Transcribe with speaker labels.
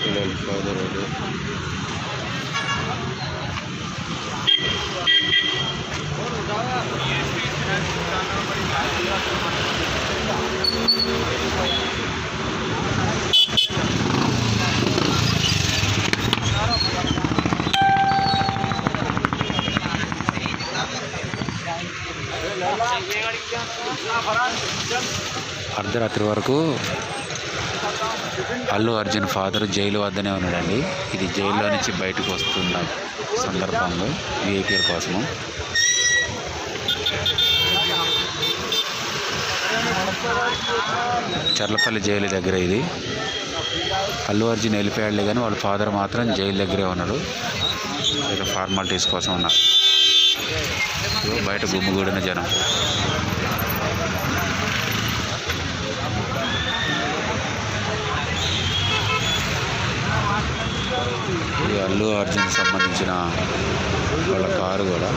Speaker 1: పిల్లల సోదరుడు అర్ధరాత్రి వరకు అల్లు అర్జున్ ఫాదర్ జైలు వద్దనే ఉన్నాడండి. ఇది జైల్లో నుంచి బయటకు వస్తున్న సందర్భంలో విఐపీల కోసము. చర్లపల్లి జైలు దగ్గర ఇది. అల్లు అర్జున్ వెళ్ళిపోయాడులే కానీ వాళ్ళ ఫాదర్ మాత్రం జైలు దగ్గరే ఉన్నాడు. ఇక ఫార్మాలిటీస్ కోసం ఉన్నారు. బయట గుమ్మిగూడిన జనం. ఇది అల్లు అర్జున్ సంబంధించిన వాళ్ళ కారు కూడా.